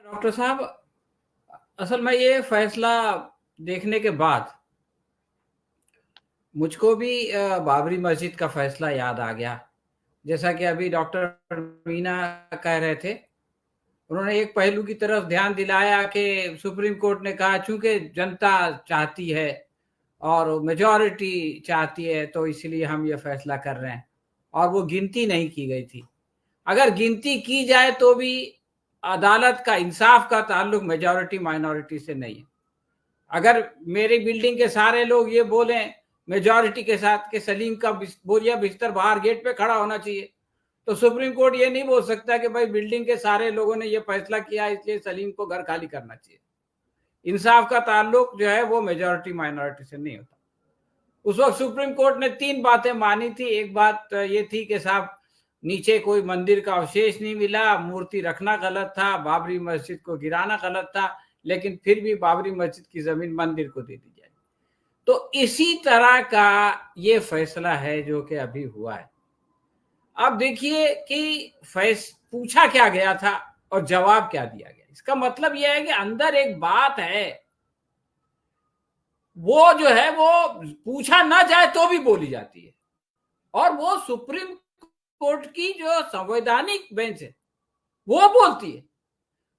Doctor साहब, असल में ये फैसला देखने के बाद मुझको भी बाबरी मस्जिद का फैसला याद आ गया। जैसा कि अभी डॉक्टर मीना कह रहे थे, उन्होंने एक पहलू की तरफ ध्यान दिलाया कि सुप्रीम कोर्ट ने कहा चूंकि जनता चाहती है और मेजॉरिटी चाहती है तो इसलिए हम ये फैसला कर रहे हैं, और वो गिनती नहीं की गई थी। अगर गिनती की जाए तो भी अदालत का इंसाफ का ताल्लुक मेजॉरिटी माइनॉरिटी से नहीं है। अगर मेरी बिल्डिंग के सारे लोग ये बोलें मेजॉरिटी के साथ कि सलीम का बोरिया बिस्तर बाहर गेट पे खड़ा होना चाहिए, तो सुप्रीम कोर्ट ये नहीं बोल सकता कि भाई बिल्डिंग के सारे लोगों ने ये फैसला किया इसलिए सलीम को घर खाली करना चाहिए। इंसाफ का ताल्लुक जो है वो मेजॉरिटी माइनॉरिटी से नहीं होता। उस वक्त सुप्रीम कोर्ट ने 3 बातें मानी थी। एक बात ये थी कि साहब नीचे कोई मंदिर का अवशेष नहीं मिला, मूर्ति रखना गलत था, बाबरी मस्जिद को गिराना गलत था, लेकिन फिर भी बाबरी मस्जिद की जमीन मंदिर को दे दी जाए। तो इसी तरह का ये फैसला है जो कि अभी हुआ है। अब देखिए कि पूछा क्या गया था और जवाब क्या दिया गया। इसका मतलब यह है कि अंदर एक बात है, वो जो है वो पूछा ना जाए तो भी बोली जाती है, और वो सुप्रीम कोर्ट की जो संवैधानिक बेंच है वो बोलती है।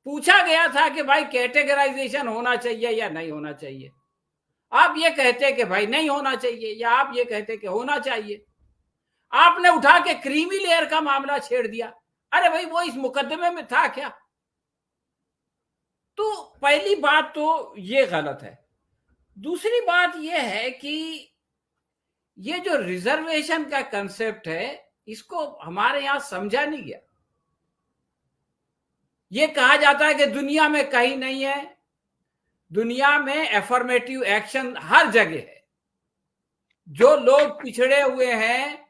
पूछा गया था कि भाई कैटेगराइजेशन होना चाहिए या नहीं होना चाहिए। आप ये कहते कि भाई नहीं होना चाहिए, या आप ये कहते कि होना चाहिए। आपने उठा के क्रीमी लेयर का मामला छेड़ दिया। अरे भाई वो इस मुकदमे में था क्या? तो पहली बात तो ये गलत है। दूसरी बात यह है कि ये जो रिजर्वेशन का कंसेप्ट है इसको हमारे यहां समझा नहीं गया। ये कहा जाता है कि दुनिया में कहीं नहीं है। दुनिया में एफर्मेटिव एक्शन हर जगह है। जो लोग पिछड़े हुए हैं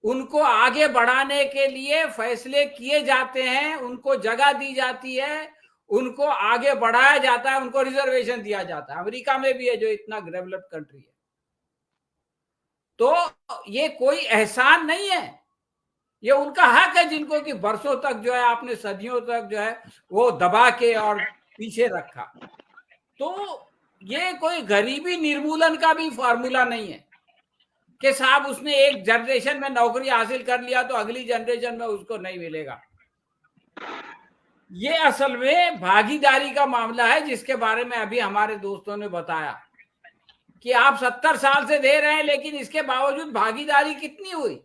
उनको आगे बढ़ाने के लिए फैसले किए जाते हैं, उनको जगह दी जाती है, उनको आगे बढ़ाया जाता है, उनको रिजर्वेशन दिया जाता है। अमेरिका में भी है जो इतना डेवलप्ड कंट्री है। तो ये कोई एहसान नहीं है, ये उनका हक है जिनको कि बरसों तक जो है आपने सदियों तक जो है वो दबा के और पीछे रखा। तो ये कोई गरीबी निर्मूलन का भी फॉर्मूला नहीं है कि साहब उसने एक जनरेशन में नौकरी हासिल कर लिया तो अगली जनरेशन में उसको नहीं मिलेगा। ये असल में भागीदारी का मामला है, जिसके बारे में अभी हमारे दोस्तों ने बताया कि आप 70 साल से दे रहे हैं लेकिन इसके बावजूद भागीदारी कितनी हुई।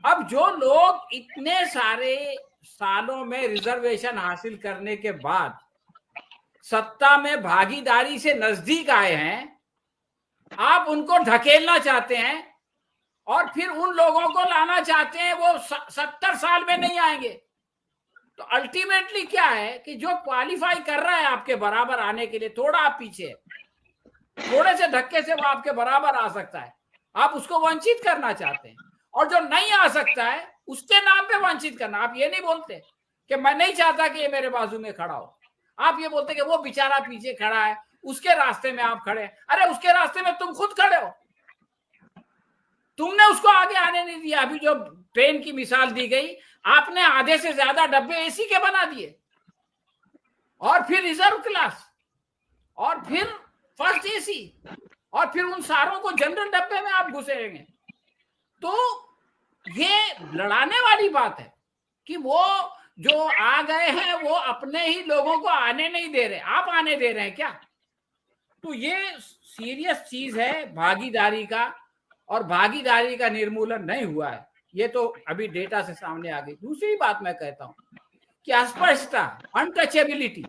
अब जो लोग इतने सारे सालों में रिजर्वेशन हासिल करने के बाद सत्ता में भागीदारी से नजदीक आए हैं, आप उनको ढकेलना चाहते हैं और फिर उन लोगों को लाना चाहते हैं, वो 70 साल में नहीं आएंगे। तो अल्टीमेटली क्या है कि जो क्वालिफाई कर रहा है आपके बराबर आने के लिए, थोड़ा आप पीछे, थोड़े से धक्के से वो आपके बराबर आ सकता है, आप उसको वंचित करना चाहते हैं। और जो नहीं आ सकता है उसके नाम पे वंचित करना। आप ये नहीं बोलते कि मैं नहीं चाहता कि ये मेरे बाजू में खड़ा हो, आप ये बोलते कि वो बेचारा पीछे खड़ा है, उसके रास्ते में आप खड़े। अरे उसके रास्ते में तुम खुद खड़े हो, तुमने उसको आगे आने नहीं दिया। अभी जो ट्रेन की मिसाल दी गई, आपने आधे से ज्यादा डब्बे एसी के बना दिए, और फिर रिजर्व क्लास, और फिर फर्स्ट एसी, और फिर उन सारों को जनरल डब्बे में आप घुसेंगे। तो ये लड़ाने वाली बात है कि वो जो आ गए हैं वो अपने ही लोगों को आने नहीं दे रहे, आप आने दे रहे हैं क्या? तो ये सीरियस चीज है भागीदारी का, और भागीदारी का निर्मूलन नहीं हुआ है, ये तो अभी डेटा से सामने आ गई। दूसरी बात मैं कहता हूं कि अस्पष्टता, अनटचेबिलिटी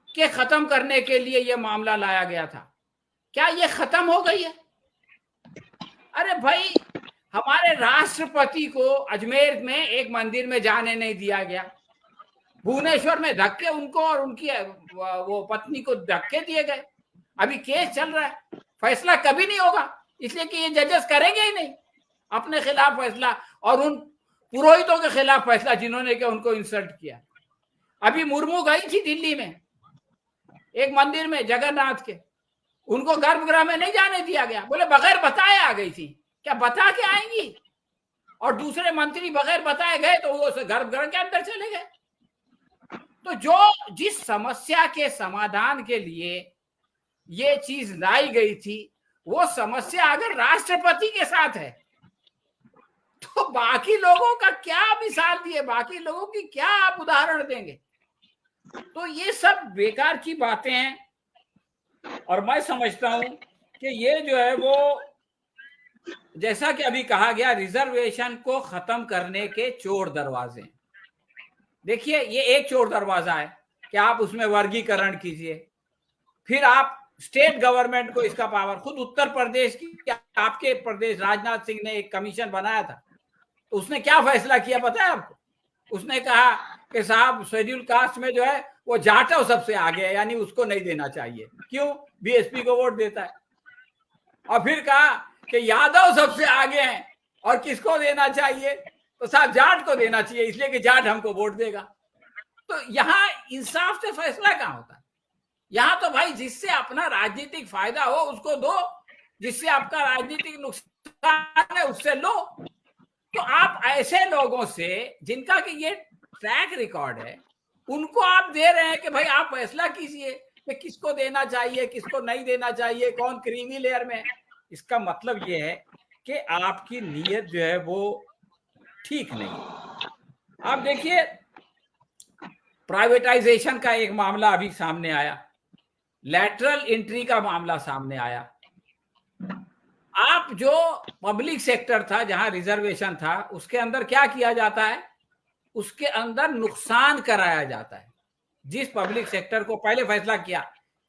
के खत्म करने के लिए यह मामला लाया गया था। क्या ये खत्म हो गई है? अरे भाई, हमारे राष्ट्रपति को अजमेर में एक मंदिर में जाने नहीं दिया गया, भुवनेश्वर में धक्के उनको और उनकी वो पत्नी को धक्के दिए गए। अभी केस चल रहा है, फैसला कभी नहीं होगा, इसलिए कि ये जजेस करेंगे ही नहीं अपने खिलाफ फैसला, और उन पुरोहितों के खिलाफ फैसला जिन्होंने कि उनको इंसल्ट किया। अभी मुर्मू गई थी दिल्ली में एक मंदिर में जगन्नाथ के, उनको गर्भगृह में नहीं जाने दिया गया, बोले बगैर बताए आ गई थी। क्या बता के आएंगी? और दूसरे मंत्री बगैर बताए गए तो वो गर्भगृह के अंदर चले गए। जो जिस समस्या के समाधान के लिए ये चीज लाई गई थी, वो समस्या अगर राष्ट्रपति के साथ है तो बाकी लोगों का क्या मिसाल दिए, बाकी लोगों की क्या आप उदाहरण देंगे? तो ये सब बेकार की बातें हैं। और मैं समझता हूं कि ये जो है वो, जैसा कि अभी कहा गया, रिजर्वेशन को खत्म करने के चोर दरवाजे। देखिए, ये एक चोर दरवाजा है कि आप उसमें वर्गीकरण कीजिए, फिर आप स्टेट गवर्नमेंट को इसका पावर, खुद उत्तर प्रदेश की, आपके प्रदेश राजनाथ सिंह ने एक कमीशन बनाया था, तो उसने क्या फैसला किया पता है आपको? उसने कहा कि साहब शेड्यूल कास्ट में जो है वो जाटव सबसे आगे है, यानी उसको नहीं देना चाहिए। क्यों? बीएसपी को वोट देता है। और फिर कहा कि यादव सबसे आगे हैं और किसको देना चाहिए? तो साहब जाट को देना चाहिए, इसलिए कि जाट हमको वोट देगा। तो यहाँ इंसाफ से फैसला कहाँ होता है? यहाँ तो भाई जिससे अपना राजनीतिक फायदा हो उसको दो, जिससे आपका राजनीतिक नुकसान है उससे लो। तो आप ऐसे लोगों से जिनका कि ये ट्रैक रिकॉर्ड है, उनको आप दे रहे हैं कि भाई आप फैसला कीजिए कि किसको देना चाहिए, किसको नहीं देना चाहिए, कौन क्रीमी लेयर में है। इसका मतलब ये है कि आपकी नीयत जो है वो ठीक नहीं है। आप देखिए, प्राइवेटाइजेशन का एक मामला अभी सामने आया, लैटरल एंट्री का मामला सामने आया। आप जो पब्लिक सेक्टर था जहां रिजर्वेशन था, उसके अंदर क्या किया जाता है? उसके अंदर नुकसान कराया जाता है। जिस पब्लिक सेक्टर को पहले फैसला किया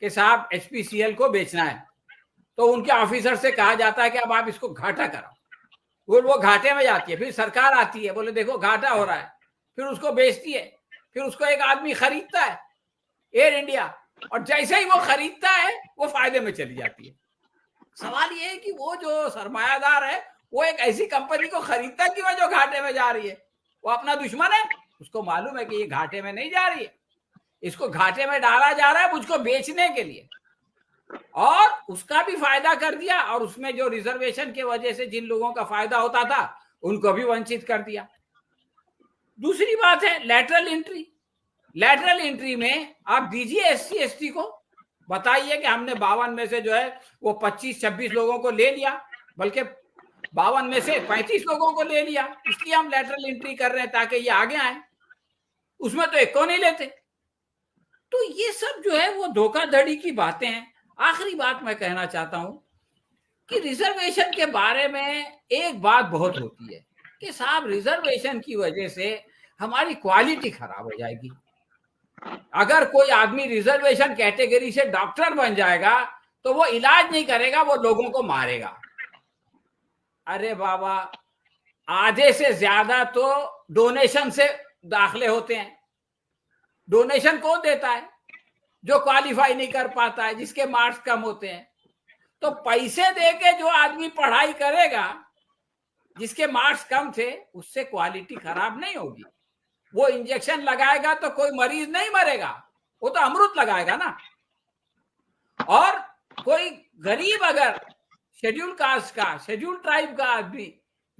कि साहब एचपीसीएल को बेचना है, तो उनके ऑफिसर से कहा जाता है कि अब आप इसको घाटा कराओ, वो घाटे में जाती है। फिर सरकार आती है, बोले देखो घाटा हो रहा है, फिर उसको बेचती है, फिर उसको एक आदमी खरीदता है, एयर इंडिया, और जैसे ही वो खरीदता है वो फायदे में चली जाती है। सवाल ये है कि वो जो सरमायादार है वो एक ऐसी कंपनी को खरीदता क्यों है जो घाटे में जा रही है? वो अपना दुश्मन है, उसको मालूम है कि ये घाटे में नहीं जा रही है, इसको घाटे में डाला जा रहा है मुझको बेचने के लिए, और उसका भी फायदा कर दिया, और उसमें जो रिजर्वेशन के वजह से जिन लोगों का फायदा होता था उनको भी वंचित कर दिया। दूसरी बात है लैटरल एंट्री। लैटरल एंट्री में आप दीजिए एससी एसटी को, बताइए कि हमने 52 में से जो है वो 25-26 लोगों को ले लिया, बल्कि 52 में से 35 लोगों को ले लिया, इसलिए हम लैटरल एंट्री कर रहे हैं ताकि ये आगे आए। उसमें तो एक को नहीं लेते। तो ये सब जो है वो धोखाधड़ी की बातें हैं। आखिरी बात मैं कहना चाहता हूं कि रिजर्वेशन के बारे में एक बात बहुत होती है कि साहब रिजर्वेशन की वजह से हमारी क्वालिटी खराब हो जाएगी। अगर कोई आदमी रिजर्वेशन कैटेगरी से डॉक्टर बन जाएगा तो वो इलाज नहीं करेगा, वो लोगों को मारेगा। अरे बाबा, आधे से ज्यादा तो डोनेशन से दाखिले होते हैं। डोनेशन कौन देता है? जो क्वालिफाई नहीं कर पाता है, जिसके मार्क्स कम होते हैं। तो पैसे देके जो आदमी पढ़ाई करेगा, जिसके मार्क्स कम थे, उससे क्वालिटी खराब नहीं होगी। वो इंजेक्शन लगाएगा तो कोई मरीज नहीं मरेगा, वो तो अमृत लगाएगा ना। और कोई गरीब अगर शेड्यूल कास्ट का, शेड्यूल ट्राइब का आदमी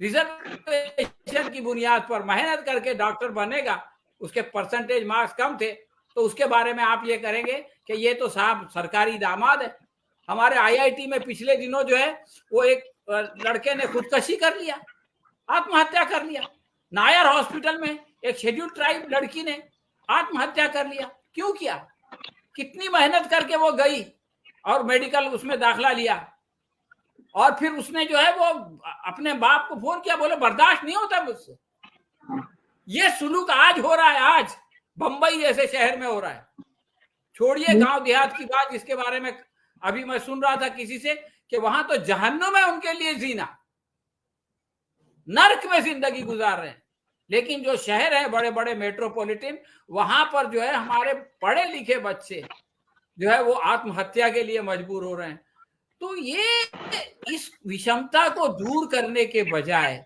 रिजर्वेशन की बुनियाद पर मेहनत करके डॉक्टर बनेगा, उसके परसेंटेज मार्क्स कम थे, तो उसके बारे में आप ये करेंगे कि ये तो साहब सरकारी दामाद है। हमारे आईआईटी में पिछले दिनों जो है वो एक लड़के ने खुदकशी कर लिया, आत्महत्या कर लिया। नायर हॉस्पिटल में एक शेड्यूल ट्राइब लड़की ने आत्महत्या कर लिया। क्यों किया? कितनी मेहनत करके वो गई और मेडिकल उसमें दाखला लिया, और फिर उसने जो है वो अपने बाप को फोन किया, बोले बर्दाश्त नहीं होता मुझसे। ये सुलूक आज हो रहा है, आज बंबई जैसे शहर में हो रहा है। छोड़िए गांव देहात की बात, जिसके बारे में अभी मैं सुन रहा था किसी से कि वहां तो जहन्नुम है उनके लिए जीना, नर्क में जिंदगी गुजार रहे हैं। लेकिन जो शहर है बड़े बड़े मेट्रोपॉलिटन, वहां पर जो है हमारे पढ़े लिखे बच्चे जो है वो आत्महत्या के लिए मजबूर हो रहे हैं। तो ये इस विषमता को दूर करने के बजाय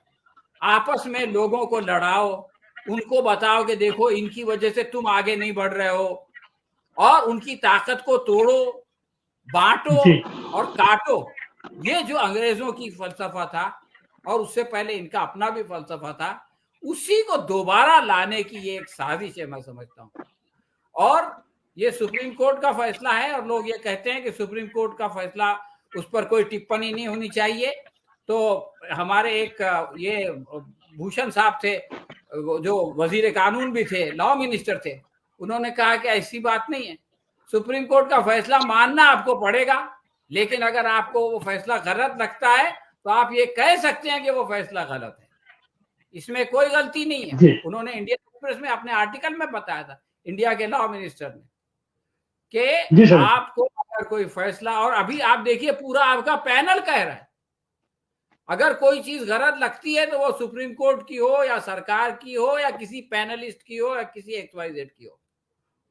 आपस में लोगों को लड़ाओ, उनको बताओ कि देखो इनकी वजह से तुम आगे नहीं बढ़ रहे हो, और उनकी ताकत को तोड़ो, बांटो और काटो। ये जो अंग्रेजों की फलसफा था और उससे पहले इनका अपना भी फलसफा था, उसी को दोबारा लाने की ये एक साजिश है, मैं समझता हूँ। और ये सुप्रीम कोर्ट का फैसला है और लोग ये कहते हैं कि सुप्रीम कोर्ट का फैसला, उस पर कोई टिप्पणी नहीं होनी चाहिए। तो हमारे एक ये भूषण साहब थे, जो वजीर कानून भी थे, लॉ मिनिस्टर थे, उन्होंने कहा कि ऐसी बात नहीं है, सुप्रीम कोर्ट का फैसला मानना आपको पड़ेगा, लेकिन अगर आपको वो फैसला गलत लगता है तो आप ये कह सकते हैं कि वो फैसला गलत है, इसमें कोई गलती नहीं है। उन्होंने इंडियन एक्सप्रेस में अपने आर्टिकल में बताया था, इंडिया के लॉ मिनिस्टर ने, कि आपको अगर कोई फैसला, और अभी आप देखिए पूरा आपका पैनल कह रहा है, अगर कोई चीज गलत लगती है तो वो सुप्रीम कोर्ट की हो या सरकार की हो या किसी पैनलिस्ट की हो या किसी XYZ की हो,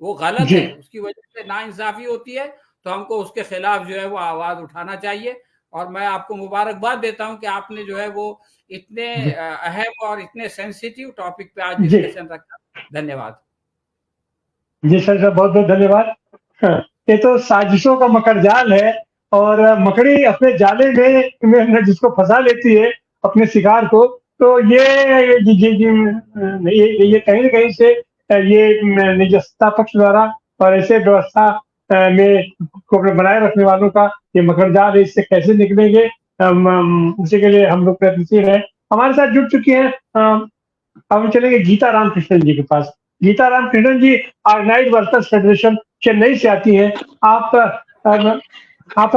वो गलत है, उसकी वजह से नाइंसाफी होती है, तो हमको उसके खिलाफ जो है वो आवाज उठाना चाहिए। और मैं आपको मुबारकबाद देता हूं कि आपने जो है वो इतने अहम और इतने सेंसिटिव टॉपिक पे आज डिस्कशन रखा। धन्यवाद जी सर, बहुत बहुत धन्यवाद। ये तो साजिशों का मकड़जाल है, और मकड़ी अपने जाले में जिसको फंसा लेती है अपने शिकार को, तो ये कहीं न कहीं से ये निजता पक्ष द्वारा और ऐसे व्यवस्था में को बनाए रखने वालों का ये मकड़जाल है, इससे कैसे निकलेंगे उसी के लिए हम लोग प्रयत्नशील हैं। हमारे साथ जुड़ चुकी हैं, अब हम चलेंगे गीता रामकृष्णन जी के पास। गीता रामकृष्णन जी ऑर्गेनाइज्ड वर्कर्स फेडरेशन चेन्नई से आती हैं। आप